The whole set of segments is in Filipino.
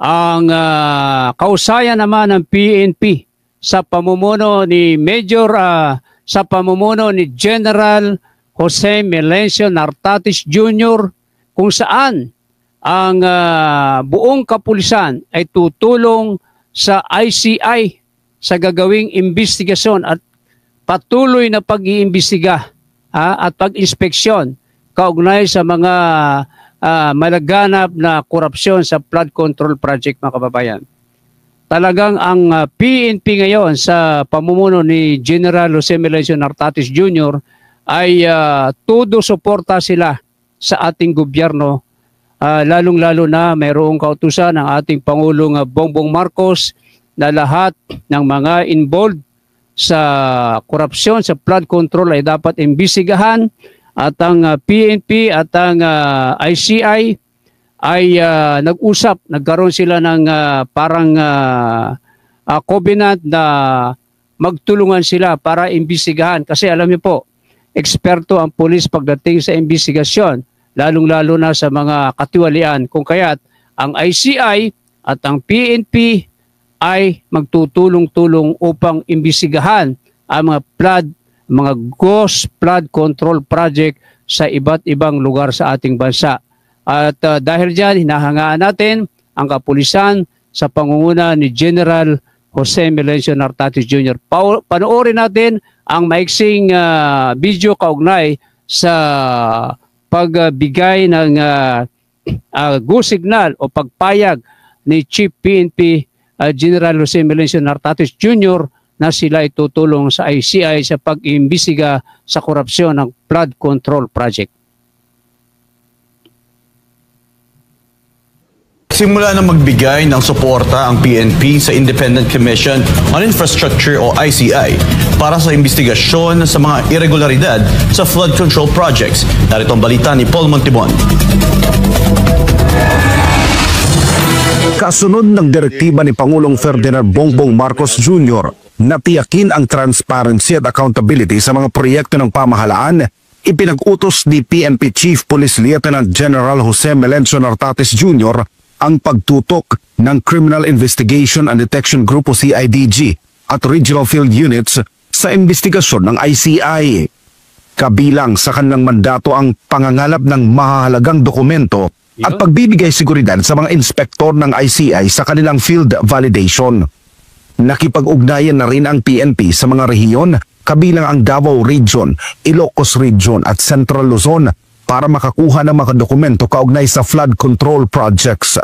Ang kausayan naman ng PNP sa pamumuno ni sa pamumuno ni General Jose Melencio Nartatis Jr. kung saan ang buong kapulisan ay tutulong sa ICI sa gagawing investigasyon at patuloy na pag-iimbestiga at pag-inspeksyon kaugnay sa mga malaganap na korupsyon sa flood control project, mga kababayan. Talagang ang PNP ngayon sa pamumuno ni General Jose Melencio Nartatis Jr. ay todo suporta sila sa ating gobyerno, lalong-lalo na mayroong kautusan ng ating Pangulong Bongbong Marcos na lahat ng mga involved sa korupsyon sa flood control ay dapat imbestigahan, at ang PNP at ang ICI ay nagkaroon sila ng parang covenant na magtulungan sila para imbestigahan. Kasi alam niyo po, eksperto ang pulis pagdating sa imbestigasyon, lalong-lalo na sa mga katiwalian. Kung kaya't ang ICI at ang PNP ay magtutulong-tulong upang imbestigahan ang mga ghost flood control project sa iba't ibang lugar sa ating bansa. At dahil dyan, hinahangaan natin ang kapulisan sa pangunguna ni General Jose Melencio Nartatis Jr. Panoorin natin ang maiksing video kaugnay sa pagbigay ng go signal o pagpayag ni Chief PNP General Jose Melencio Nartatis Jr. na sila itutulong sa ICI sa pag-iimbestiga sa korupsyon ng flood control project. Simula na magbigay ng suporta ang PNP sa Independent Commission on Infrastructure o ICI para sa investigasyon sa mga irregularidad sa flood control projects. Narito ang balita ni Paul Montibon. Kasunod ng direktiba ni Pangulong Ferdinand Bongbong Marcos Jr. na tiyakin ang transparency at accountability sa mga proyekto ng pamahalaan, ipinag-utos ni PNP Chief Police Lieutenant General Jose Melencio Nartatis Jr. ang pagtutok ng Criminal Investigation and Detection Group o CIDG at Regional Field Units sa investigasyon ng ICI. Kabilang sa kanilang mandato ang pangangalap ng mahahalagang dokumento at pagbibigay seguridad sa mga inspektor ng ICI sa kanilang field validation. Nakipag-ugnayan na rin ang PNP sa mga rehiyon kabilang ang Davao Region, Ilocos Region at Central Luzon para makakuha ng mga dokumento kaugnay sa flood control projects.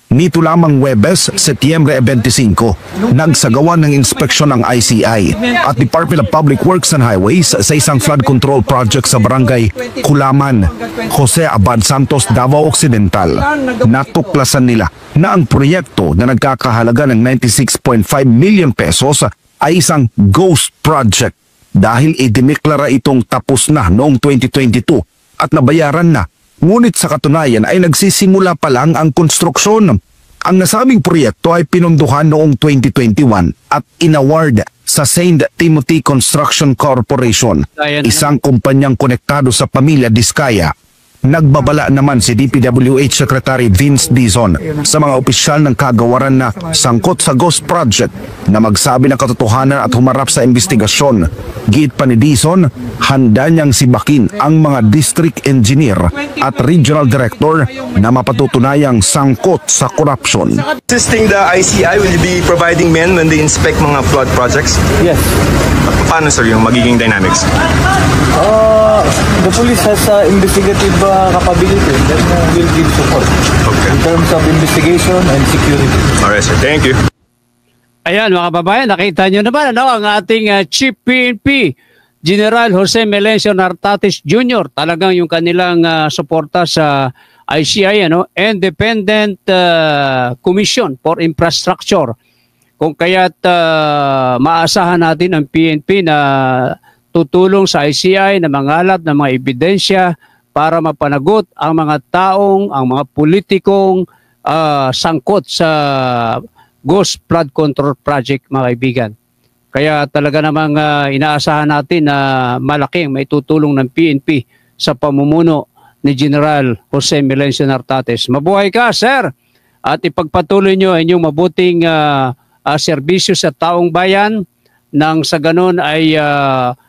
Nito lamang Huwebes, Setyembre 25, nagsagawa ng inspeksyon ng ICI at Department of Public Works and Highways sa isang flood control project sa Barangay Kulaman, Jose Abad Santos, Davao Occidental. Natuklasan nila na ang proyekto na nagkakahalaga ng 96.5 million pesos ay isang ghost project dahil idineklara itong tapos na noong 2022 at nabayaran na. Ngunit sa katunayan ay nagsisimula pa lang ang konstruksyon. Ang nasabing proyekto ay pinunduhan noong 2021 at inaward sa St. Timothy Construction Corporation, isang kumpanyang konektado sa pamilya Diskaya. Nagbabala naman si DPWH Secretary Vince Dizon sa mga opisyal ng kagawaran na sangkot sa ghost project na magsabi ng katotohanan at humarap sa investigasyon. Giit pa ni Dizon, handa niyang sibakin ang mga district engineer at regional director na mapatutunayang sangkot sa corruption. Assisting the ICI, will you be providing men when they inspect mga flood projects? Yes. Paano sir yung magiging dynamics? The police has investigative capability that will give support in terms of investigation and security. Alright sir, thank you. Ayan mga kababayan, nakita nyo naman ang ating Chief PNP General Jose Melencio Nartatis Jr. Talagang yung kanilang suporta sa ICI, Independent Commission for Infrastructure. Kung kaya't maasahan natin ang PNP na tutulong sa ICI na mangalap ng mga ebidensya para mapanagot ang mga taong, ang mga politikong sangkot sa ghost flood control project, mga kaibigan. Kaya talaga namang inaasahan natin na malaking may tutulong ng PNP sa pamumuno ni General Jose Melencio Nartatis. Mabuhay ka, sir! at ipagpatuloy nyo ang inyong mabuting serbisyo sa taong bayan nang sa ganun ay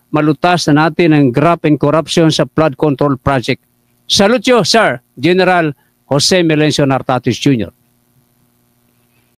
malutas na natin ang graft and corruption sa flood control project. Salute you, Sir General Jose Melencio Nartatis Jr.